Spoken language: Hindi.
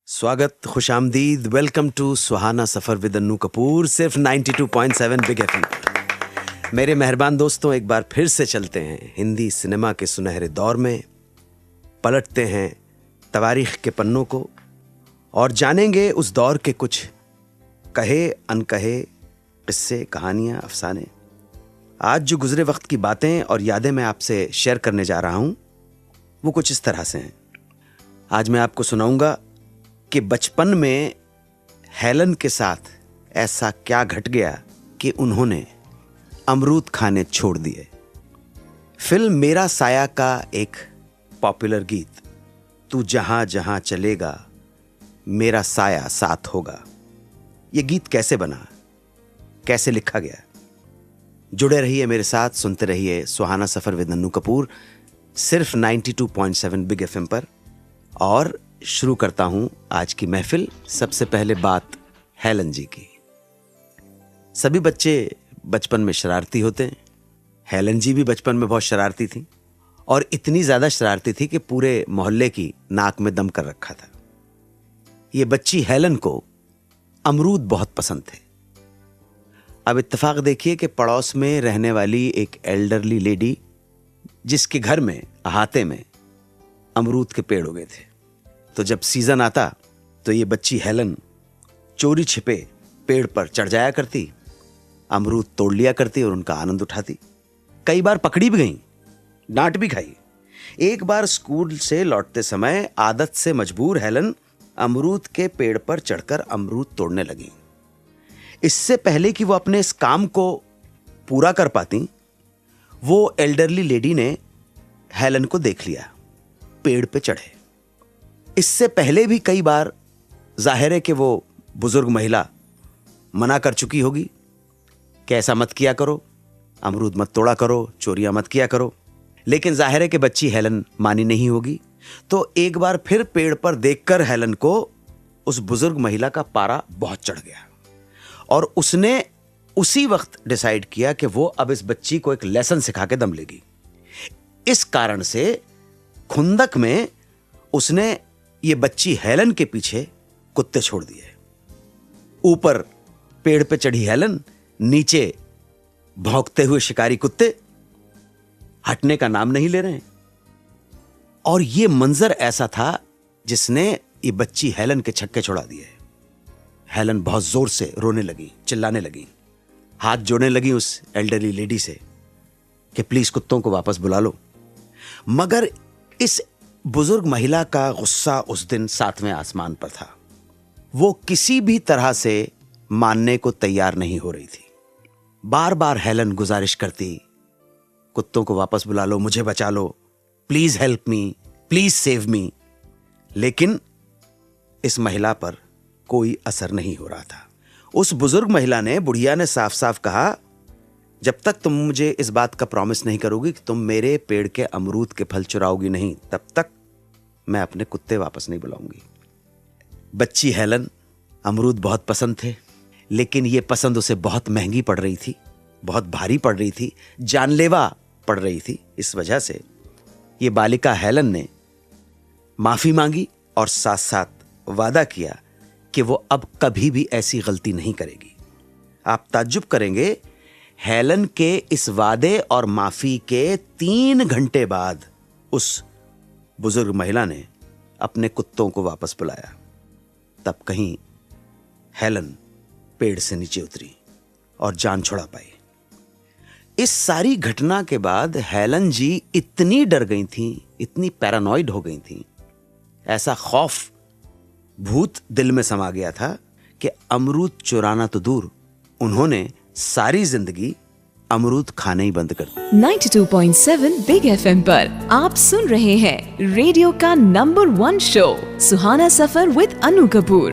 स्वागत, खुशामदीद, welcome to Suhana Safar with Annu Kapoor, सिर्फ 92.7 बिग एफएम। मेरे मेहरबान दोस्तों, एक बार फिर से चलते हैं हिंदी सिनेमा के सुनहरे दौर में, पलटते हैं तवारीख के पन्नों को और जानेंगे उस दौर के कुछ कहे अनकहे किस्से, कहानियाँ, अफसाने। आज जो गुजरे वक्त की बातें और यादें मैं आपसे शेयर करने जा रहा हूँ वो कुछ इस तरह से हैं। आज मैं आपको सुनाऊंगा कि बचपन में हेलन के साथ ऐसा क्या घट गया कि उन्होंने अमरूद खाने छोड़ दिए। फिल्म मेरा साया का एक पॉपुलर गीत, तू जहां जहां चलेगा मेरा साया साथ होगा, ये गीत कैसे बना, कैसे लिखा गया? जुड़े रहिए मेरे साथ, सुनते रहिए सुहाना सफर विद अन्नू कपूर, सिर्फ 92.7 बिग एफएम पर। और शुरू करता हूं आज की महफिल। सबसे पहले बात हेलन जी की। सभी बच्चे बचपन में शरारती होते हैं। हेलन जी भी बचपन में बहुत शरारती थी और इतनी ज्यादा शरारती थी कि पूरे मोहल्ले की नाक में दम कर रखा था। ये बच्ची हेलन को अमरूद बहुत पसंद थे। अब इत्तेफाक देखिए कि पड़ोस में रहने वाली एक एल्डरली लेडी, जिसके घर में अहाते में अमरूद के पेड़ उगे थे, तो जब सीजन आता तो ये बच्ची हेलन चोरी छिपे पेड़ पर चढ़ जाया करती, अमरूद तोड़ लिया करती और उनका आनंद उठाती। कई बार पकड़ी भी गई, डांट भी खाई। एक बार स्कूल से लौटते समय आदत से मजबूर हेलन अमरूद के पेड़ पर चढ़कर अमरूद तोड़ने लगी। इससे पहले कि वो अपने इस काम को पूरा कर पाती, वो एल्डरली लेडी ने हेलन को देख लिया पेड़ पे चढ़े। इससे पहले भी कई बार जाहिर है कि वो बुजुर्ग महिला मना कर चुकी होगी कि ऐसा मत किया करो, अमरूद मत तोड़ा करो, चोरियां मत किया करो। लेकिन जाहिर है कि बच्ची हेलन मानी नहीं होगी, तो एक बार फिर पेड़ पर देखकर हेलन को उस बुजुर्ग महिला का पारा बहुत चढ़ गया और उसने उसी वक्त डिसाइड किया कि वो अब इस बच्ची को एक लेसन सिखा के दम लेगी। इस कारण से खुंदक में उसने ये बच्ची हेलन के पीछे कुत्ते छोड़ दिए। ऊपर पेड़ पे चढ़ी हेलन, नीचे भौंकते हुए शिकारी कुत्ते हटने का नाम नहीं ले रहे हैं। और ये मंजर ऐसा था जिसने ये बच्ची हेलन के छक्के छोड़ा दिए। हेलन बहुत जोर से रोने लगी, चिल्लाने लगी, हाथ जोड़ने लगी उस एल्डरली लेडी से कि प्लीज कुत्तों को वापस बुला लो। मगर इस बुजुर्ग महिला का गुस्सा उस दिन सातवें आसमान पर था। वो किसी भी तरह से मानने को तैयार नहीं हो रही थी। बार बार हेलन गुजारिश करती, कुत्तों को वापस बुला लो, मुझे बचा लो, please help me, please save me. लेकिन इस महिला पर कोई असर नहीं हो रहा था। उस बुजुर्ग महिला ने, बुढ़िया ने साफ साफ कहा, जब तक तुम मुझे इस बात का प्रॉमिस नहीं करोगी कि तुम मेरे पेड़ के अमरूद के फल चुराओगी नहीं, तब तक मैं अपने कुत्ते वापस नहीं बुलाऊंगी। बच्ची हेलन, अमरूद बहुत पसंद थे, लेकिन ये पसंद उसे बहुत महंगी पड़ रही थी, बहुत भारी पड़ रही थी, जानलेवा पड़ रही थी। इस वजह से ये बालिका हेलन ने माफी मांगी और साथ साथ वादा किया कि वो अब कभी भी ऐसी गलती नहीं करेगी। आप ताज्जुब करेंगे, हेलन के इस वादे और माफी के 3 घंटे बाद उस बुजुर्ग महिला ने अपने कुत्तों को वापस बुलाया। तब कहीं हेलन पेड़ से नीचे उतरी और जान छुड़ा पाई। इस सारी घटना के बाद हेलन जी इतनी डर गई थी, इतनी पैरानॉइड हो गई थी, ऐसा खौफ, भूत दिल में समा गया था कि अमरूद चुराना तो दूर, उन्होंने सारी जिंदगी अमरूद खाने ही बंद कर दिया। 92.7 बिग एफएम पर आप सुन रहे हैं रेडियो का number 1 show Suhana suffer with Annu Kapoor.